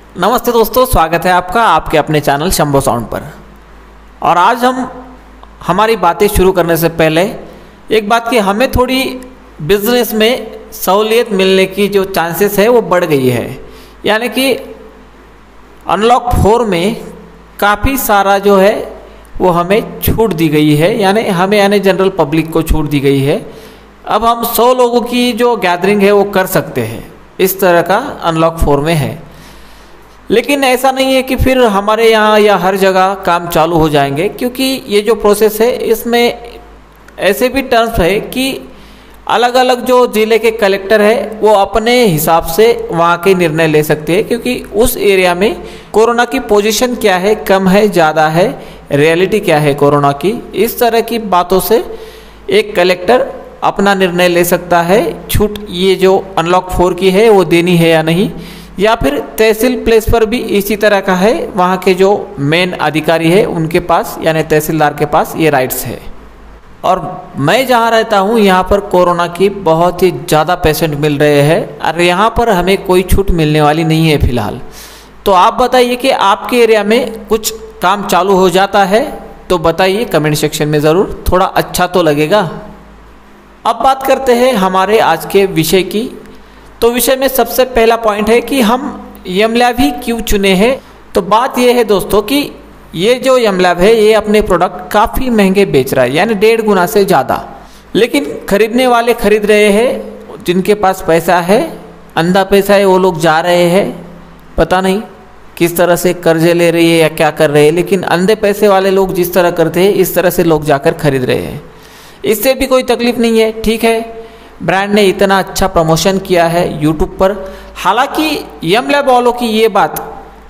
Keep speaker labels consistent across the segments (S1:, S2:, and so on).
S1: नमस्ते दोस्तों, स्वागत है आपका आपके अपने चैनल शंभो साउंड पर। और आज हम हमारी बातें शुरू करने से पहले एक बात कि हमें थोड़ी बिजनेस में सहूलियत मिलने की जो चांसेस है वो बढ़ गई है। यानी कि अनलॉक 4 में काफ़ी सारा जो है वो हमें छूट दी गई है, यानी जनरल पब्लिक को छूट दी गई है। अब हम 100 लोगों की जो गैदरिंग है वो कर सकते हैं, इस तरह का अनलॉक 4 में है। लेकिन ऐसा नहीं है कि फिर हमारे यहाँ या हर जगह काम चालू हो जाएंगे, क्योंकि ये जो प्रोसेस है इसमें ऐसे भी टर्म्स है कि अलग अलग जो ज़िले के कलेक्टर है वो अपने हिसाब से वहाँ के निर्णय ले सकते हैं, क्योंकि उस एरिया में कोरोना की पोजीशन क्या है, कम है, ज़्यादा है, रियलिटी क्या है कोरोना की, इस तरह की बातों से एक कलेक्टर अपना निर्णय ले सकता है। छूट ये जो अनलॉक 4 की है वो देनी है या नहीं, या फिर तहसील प्लेस पर भी इसी तरह का है, वहाँ के जो मेन अधिकारी है उनके पास यानी तहसीलदार के पास ये राइट्स है। और मैं जहाँ रहता हूँ यहाँ पर कोरोना की बहुत ही ज़्यादा पेशेंट मिल रहे हैं और यहाँ पर हमें कोई छूट मिलने वाली नहीं है फ़िलहाल। तो आप बताइए कि आपके एरिया में कुछ काम चालू हो जाता है तो बताइए कमेंट सेक्शन में ज़रूर, थोड़ा अच्छा तो लगेगा। अब बात करते हैं हमारे आज के विषय की। तो विषय में सबसे पहला पॉइंट है कि हम यमलैब ही क्यों चुने हैं। तो बात यह है दोस्तों कि ये जो यमलैब है ये अपने प्रोडक्ट काफ़ी महंगे बेच रहा है, यानी 1.5 गुना से ज़्यादा। लेकिन खरीदने वाले खरीद रहे हैं, जिनके पास पैसा है, अंधा पैसा है, वो लोग जा रहे हैं। पता नहीं किस तरह से कर्जे ले रही है या क्या कर रहे हैं, लेकिन अंधे पैसे वाले लोग जिस तरह करते हैं इस तरह से लोग जाकर खरीद रहे हैं। इससे भी कोई तकलीफ नहीं है, ठीक है, ब्रांड ने इतना अच्छा प्रमोशन किया है यूट्यूब पर। हालांकि यमलैब वालों की ये बात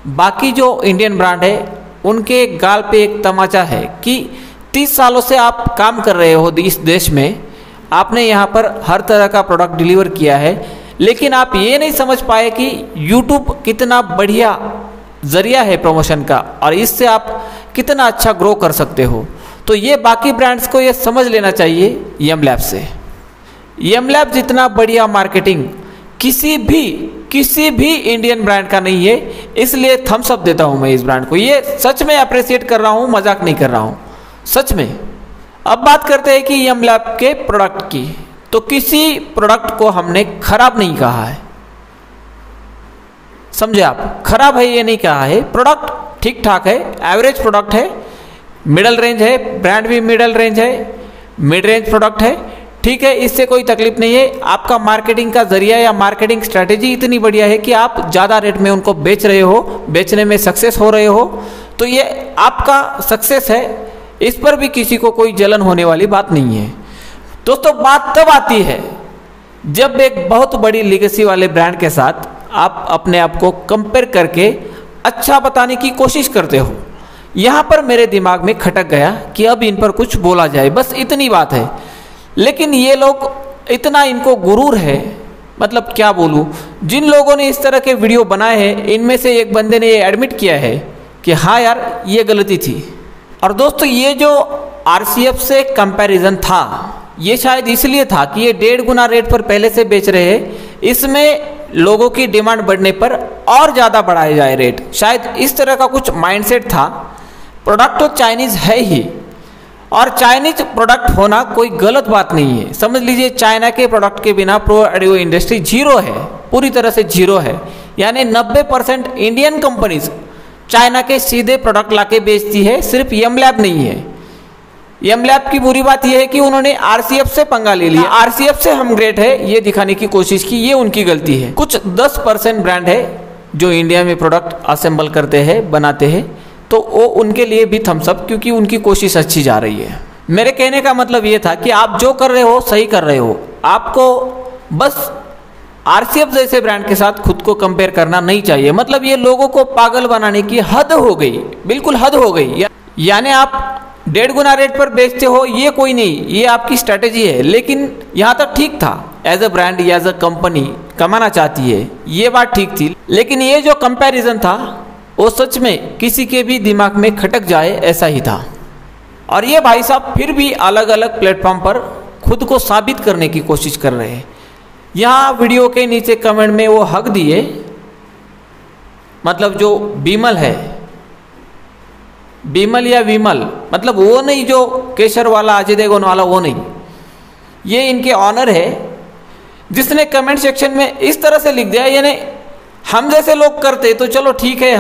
S1: बाकी जो इंडियन ब्रांड है उनके गाल पे एक तमाचा है कि 30 सालों से आप काम कर रहे हो इस देश में, आपने यहाँ पर हर तरह का प्रोडक्ट डिलीवर किया है, लेकिन आप ये नहीं समझ पाए कि यूट्यूब कितना बढ़िया ज़रिया है प्रमोशन का और इससे आप कितना अच्छा ग्रो कर सकते हो। तो ये बाकी ब्रांड्स को ये समझ लेना चाहिए यमलैब से। यमलैब जितना बढ़िया मार्केटिंग किसी भी इंडियन ब्रांड का नहीं है, इसलिए थम्स अप देता हूँ मैं इस ब्रांड को। ये सच में अप्रिशिएट कर रहा हूँ, मजाक नहीं कर रहा हूँ, सच में। अब बात करते हैं कि यमलैब के प्रोडक्ट की। तो किसी प्रोडक्ट को हमने खराब नहीं कहा है, समझे आप, खराब है ये नहीं कहा है। प्रोडक्ट ठीक ठाक है, एवरेज प्रोडक्ट है, मिडल रेंज है, ब्रांड भी मिडल रेंज है, मिड रेंज प्रोडक्ट है, ठीक है, इससे कोई तकलीफ नहीं है। आपका मार्केटिंग का जरिया या मार्केटिंग स्ट्रैटेजी इतनी बढ़िया है कि आप ज़्यादा रेट में उनको बेच रहे हो, बेचने में सक्सेस हो रहे हो, तो ये आपका सक्सेस है, इस पर भी किसी को कोई जलन होने वाली बात नहीं है। दोस्तों बात तब आती है जब एक बहुत बड़ी लीगेसी वाले ब्रांड के साथ आप अपने आप को कंपेयर करके अच्छा बताने की कोशिश करते हो। यहाँ पर मेरे दिमाग में खटक गया कि अब इन पर कुछ बोला जाए, बस इतनी बात है। लेकिन ये लोग इतना इनको गुरूर है, मतलब क्या बोलूँ, जिन लोगों ने इस तरह के वीडियो बनाए हैं इनमें से एक बंदे ने ये एडमिट किया है कि हाँ यार ये गलती थी। और दोस्तों ये जो RCF से कंपैरिजन था ये शायद इसलिए था कि ये 1.5 गुना रेट पर पहले से बेच रहे हैं, इसमें लोगों की डिमांड बढ़ने पर और ज़्यादा बढ़ाया जाए रेट, शायद इस तरह का कुछ माइंडसेट था। प्रोडक्ट तो चाइनीज़ है ही, और चाइनीज प्रोडक्ट होना कोई गलत बात नहीं है। समझ लीजिए चाइना के प्रोडक्ट के बिना प्रो ऑडियो इंडस्ट्री जीरो है, पूरी तरह से जीरो है। यानी 90% इंडियन कंपनीज चाइना के सीधे प्रोडक्ट लाके बेचती है, सिर्फ यमलैब नहीं है। यमलैब की बुरी बात यह है कि उन्होंने RCF से पंगा ले लिया, RCF से हम ग्रेट है ये दिखाने की कोशिश की, ये उनकी गलती है। कुछ 10% ब्रांड है जो इंडिया में प्रोडक्ट असेंबल करते हैं, बनाते हैं, तो वो उनके लिए भी थम्स अप, क्योंकि उनकी कोशिश अच्छी जा रही है। मेरे कहने का मतलब ये था कि आप जो कर रहे हो सही कर रहे हो, आपको बस RCF जैसे ब्रांड के साथ खुद को कंपेयर करना नहीं चाहिए। मतलब ये लोगों को पागल बनाने की हद हो गई, बिल्कुल हद हो गई। यानी आप 1.5 गुना रेट पर बेचते हो, ये कोई नहीं, ये आपकी स्ट्रैटेजी है। लेकिन यहाँ तक ठीक था, एज अ ब्रांड या एज अ कंपनी कमाना चाहती है, ये बात ठीक थी। लेकिन ये जो कंपैरिजन था वो सच में किसी के भी दिमाग में खटक जाए ऐसा ही था। और ये भाई साहब फिर भी अलग अलग प्लेटफॉर्म पर खुद को साबित करने की कोशिश कर रहे हैं। यहाँ वीडियो के नीचे कमेंट में वो हक दिए मतलब जो बीमल है, बीमल या विमल, मतलब वो नहीं जो केसर वाला अजय देवगन वाला, वो नहीं, ये इनके ऑनर है, जिसने कमेंट सेक्शन में इस तरह से लिख दिया, यानी हम जैसे लोग करते तो चलो ठीक है,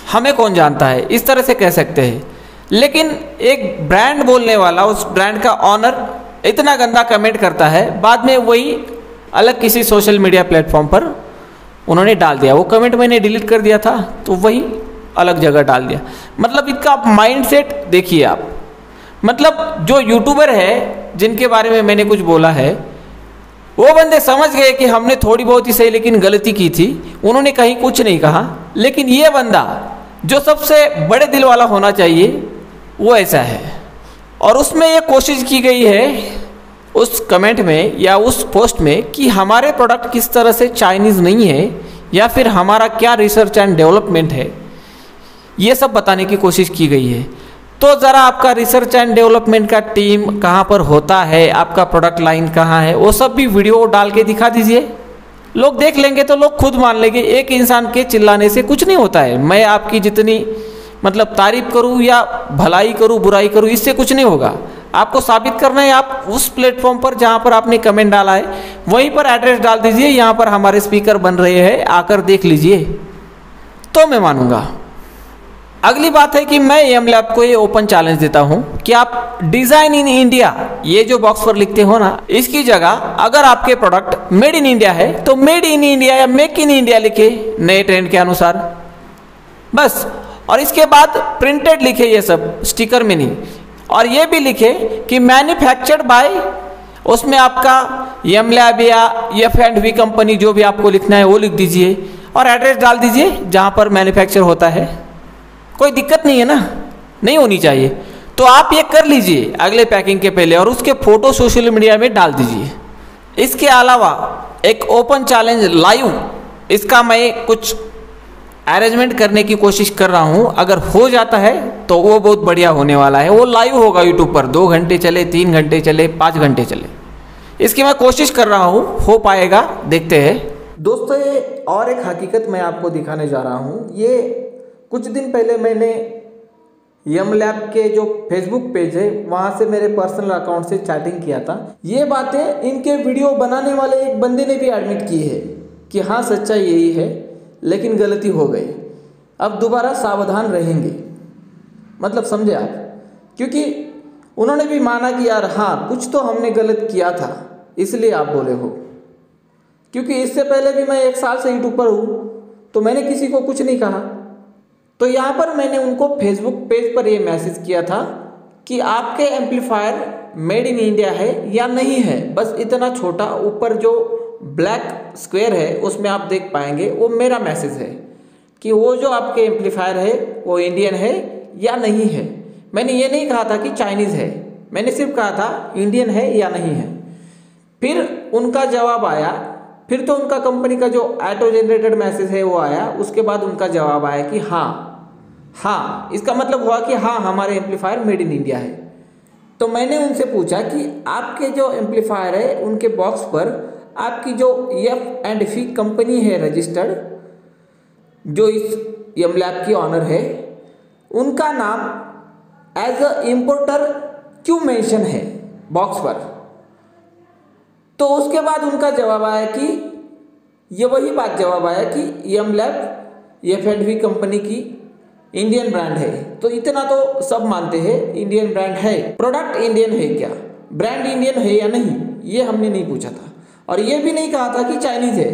S1: हमें कौन जानता है, इस तरह से कह सकते हैं। लेकिन एक ब्रांड बोलने वाला, उस ब्रांड का ऑनर इतना गंदा कमेंट करता है, बाद में वही अलग किसी सोशल मीडिया प्लेटफॉर्म पर उन्होंने डाल दिया। वो कमेंट मैंने डिलीट कर दिया था तो वही अलग जगह डाल दिया। मतलब इनका माइंडसेट देखिए आप। मतलब जो यूट्यूबर है जिनके बारे में मैंने कुछ बोला है, वो बंदे समझ गए कि हमने थोड़ी बहुत ही सही लेकिन गलती की थी, उन्होंने कहीं कुछ नहीं कहा। लेकिन ये बंदा जो सबसे बड़े दिल वाला होना चाहिए वो ऐसा है, और उसमें ये कोशिश की गई है उस कमेंट में या उस पोस्ट में कि हमारे प्रोडक्ट किस तरह से चाइनीज़ नहीं है या फिर हमारा क्या रिसर्च एंड डेवलपमेंट है, ये सब बताने की कोशिश की गई है। तो ज़रा आपका रिसर्च एंड डेवलपमेंट का टीम कहाँ पर होता है, आपका प्रोडक्ट लाइन कहाँ है, वो सब भी वीडियो डाल के दिखा दीजिए। लोग देख लेंगे तो लोग खुद मान लेंगे। एक इंसान के चिल्लाने से कुछ नहीं होता है। मैं आपकी जितनी मतलब तारीफ करूँ या भलाई करूँ बुराई करूँ, इससे कुछ नहीं होगा। आपको साबित करना है, आप उस प्लेटफॉर्म पर जहाँ पर आपने कमेंट डाला है वहीं पर एड्रेस डाल दीजिए, यहाँ पर हमारे स्पीकर बन रहे हैं, आकर देख लीजिए, तो मैं मानूंगा। अगली बात है कि मैं एमलैब को ये ओपन चैलेंज देता हूँ कि आप डिज़ाइन इन इंडिया, ये जो बॉक्स पर लिखते हो ना, इसकी जगह अगर आपके प्रोडक्ट मेड इन इंडिया है तो मेड इन इंडिया या मेक इन इंडिया लिखे नए ट्रेंड के अनुसार, बस। और इसके बाद प्रिंटेड लिखे, ये सब स्टिकर में नहीं। और ये भी लिखे कि मैन्युफैक्चर्ड बाय, उसमें आपका एमलैब या F&V कंपनी जो भी आपको लिखना है वो लिख दीजिए और एड्रेस डाल दीजिए जहाँ पर मैन्युफैक्चर होता है। कोई दिक्कत नहीं है ना, नहीं होनी चाहिए। तो आप ये कर लीजिए अगले पैकिंग के पहले और उसके फोटो सोशल मीडिया में डाल दीजिए। इसके अलावा एक ओपन चैलेंज लाइव, इसका मैं कुछ अरेंजमेंट करने की कोशिश कर रहा हूँ। अगर हो जाता है तो वो बहुत बढ़िया होने वाला है। वो लाइव होगा यूट्यूब पर, 2 घंटे चले, 3 घंटे चले, 5 घंटे चले, इसकी मैं कोशिश कर रहा हूँ। हो पाएगा, देखते हैं। दोस्तों ये और एक हकीकत मैं आपको दिखाने जा रहा हूँ। ये कुछ दिन पहले मैंने एमलैब के जो फेसबुक पेज है वहाँ से मेरे पर्सनल अकाउंट से चैटिंग किया था। ये बातें इनके वीडियो बनाने वाले एक बंदे ने भी एडमिट की है कि हाँ सच्चाई यही है, लेकिन गलती हो गई, अब दोबारा सावधान रहेंगे। मतलब समझे आप, क्योंकि उन्होंने भी माना कि यार हाँ कुछ तो हमने गलत किया था, इसलिए आप बोले हो। क्योंकि इससे पहले भी मैं 1 साल से यूट्यूब पर हूँ तो मैंने किसी को कुछ नहीं कहा। तो यहाँ पर मैंने उनको फेसबुक पेज पर ये मैसेज किया था कि आपके एम्पलीफायर मेड इन इंडिया है या नहीं है, बस इतना छोटा ऊपर जो ब्लैक स्क्वायर है उसमें आप देख पाएंगे, वो मेरा मैसेज है कि वो जो आपके एम्पलीफायर है वो इंडियन है या नहीं है। मैंने ये नहीं कहा था कि चाइनीज़ है, मैंने सिर्फ कहा था इंडियन है या नहीं है। फिर उनका जवाब आया, फिर तो उनका कंपनी का जो ऑटो जनरेटेड मैसेज है वो आया, उसके बाद उनका जवाब आया कि हाँ, इसका मतलब हुआ कि हाँ हमारे एम्पलीफायर मेड इन इंडिया है। तो मैंने उनसे पूछा कि आपके जो एम्पलीफायर है उनके बॉक्स पर आपकी जो F&V कंपनी है रजिस्टर्ड, जो इस एमलैब की ऑनर है, उनका नाम एज अ इम्पोर्टर क्यों मेंशन है बॉक्स पर। तो उसके बाद उनका जवाब आया कि ये वही बात जवाब आया कि एमलैब F&V कंपनी की इंडियन ब्रांड है। तो इतना तो सब मानते हैं इंडियन ब्रांड है, प्रोडक्ट इंडियन है, क्या ब्रांड इंडियन है या नहीं, ये हमने नहीं पूछा था। और ये भी नहीं कहा था कि चाइनीज़ है।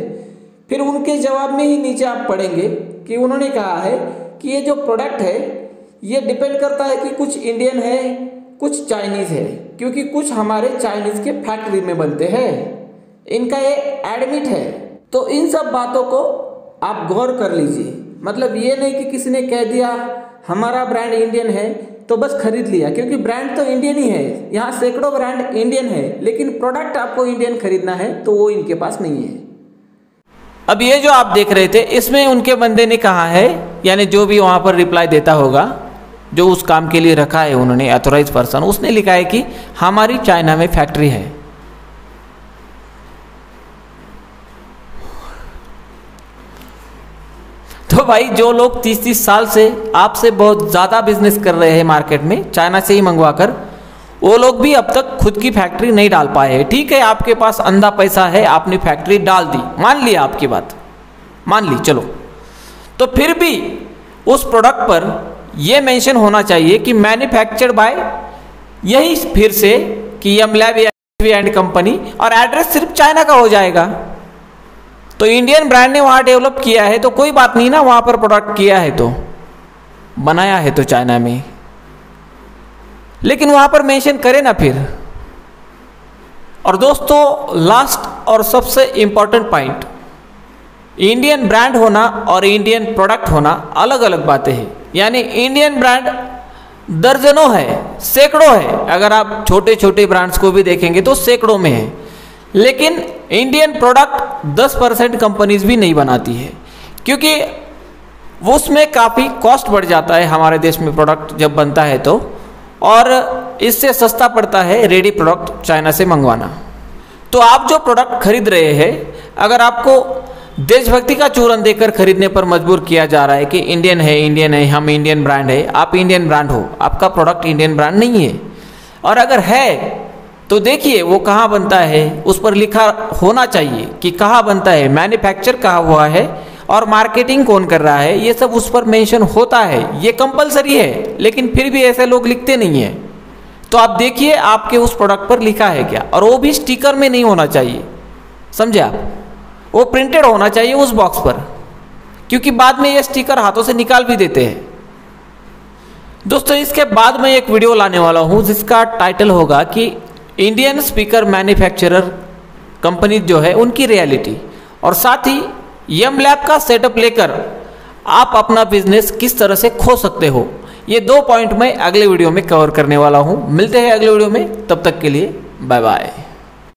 S1: फिर उनके जवाब में ही नीचे आप पढ़ेंगे कि उन्होंने कहा है कि ये जो प्रोडक्ट है ये डिपेंड करता है कि कुछ इंडियन है कुछ चाइनीज़ है, क्योंकि कुछ हमारे चाइनीज़ के फैक्ट्री में बनते हैं, इनका ये एडमिट है। तो इन सब बातों को आप गौर कर लीजिए। मतलब ये नहीं कि किसी ने कह दिया हमारा ब्रांड इंडियन है तो बस खरीद लिया, क्योंकि ब्रांड तो इंडियन ही है। यहाँ सैकड़ों ब्रांड इंडियन है, लेकिन प्रोडक्ट आपको इंडियन खरीदना है तो वो इनके पास नहीं है। अब ये जो आप देख रहे थे इसमें उनके बंदे ने कहा है, यानी जो भी वहाँ पर रिप्लाई देता होगा, जो उस काम के लिए रखा है उन्होंने ऑथोराइज पर्सन, उसने लिखा है कि हमारी चाइना में फैक्ट्री है। भाई जो लोग 30-30 साल से आपसे बहुत ज़्यादा बिजनेस कर रहे हैं मार्केट में चाइना से ही मंगवा कर, वो लोग भी अब तक खुद की फैक्ट्री नहीं डाल पाए हैं। ठीक है, आपके पास अंधा पैसा है, आपने फैक्ट्री डाल दी, मान लिया, आपकी बात मान ली, चलो, तो फिर भी उस प्रोडक्ट पर यह मेंशन होना चाहिए कि मैन्युफैक्चर्ड बाय यही फिर से कि यमलैब एंड कंपनी, और एड्रेस सिर्फ चाइना का हो जाएगा। तो इंडियन ब्रांड ने वहां डेवलप किया है तो कोई बात नहीं ना, वहां पर प्रोडक्ट किया है तो बनाया है तो चाइना में, लेकिन वहां पर मेंशन करे ना फिर। और दोस्तों लास्ट और सबसे इंपॉर्टेंट पॉइंट, इंडियन ब्रांड होना और इंडियन प्रोडक्ट होना अलग अलग बातें हैं। यानी इंडियन ब्रांड दर्जनों है, सैकड़ों है, अगर आप छोटे छोटे ब्रांड्स को भी देखेंगे तो सैकड़ों में है, लेकिन इंडियन प्रोडक्ट 10% कंपनीज भी नहीं बनाती है, क्योंकि वो उसमें काफ़ी कॉस्ट बढ़ जाता है हमारे देश में प्रोडक्ट जब बनता है तो, और इससे सस्ता पड़ता है रेडी प्रोडक्ट चाइना से मंगवाना। तो आप जो प्रोडक्ट खरीद रहे हैं, अगर आपको देशभक्ति का चूरन देकर खरीदने पर मजबूर किया जा रहा है कि इंडियन है, हम इंडियन ब्रांड है, आप इंडियन ब्रांड हो, आपका प्रोडक्ट इंडियन ब्रांड नहीं है। और अगर है तो देखिए वो कहाँ बनता है, उस पर लिखा होना चाहिए कि कहाँ बनता है, मैन्युफैक्चर कहाँ हुआ है और मार्केटिंग कौन कर रहा है, ये सब उस पर मेंशन होता है, ये कंपलसरी है। लेकिन फिर भी ऐसे लोग लिखते नहीं है। तो आप देखिए आपके उस प्रोडक्ट पर लिखा है क्या, और वो भी स्टिकर में नहीं होना चाहिए, समझे आप, वो प्रिंटेड होना चाहिए उस बॉक्स पर, क्योंकि बाद में ये स्टिकर हाथों से निकाल भी देते हैं। दोस्तों इसके बाद मैं एक वीडियो लाने वाला हूँ जिसका टाइटल होगा कि इंडियन स्पीकर मैन्युफैक्चरर कंपनी जो है उनकी रियलिटी, और साथ ही यमलैब का सेटअप लेकर आप अपना बिजनेस किस तरह से खो सकते हो। ये 2 पॉइंट मैं अगले वीडियो में कवर करने वाला हूँ। मिलते हैं अगले वीडियो में, तब तक के लिए बाय बाय।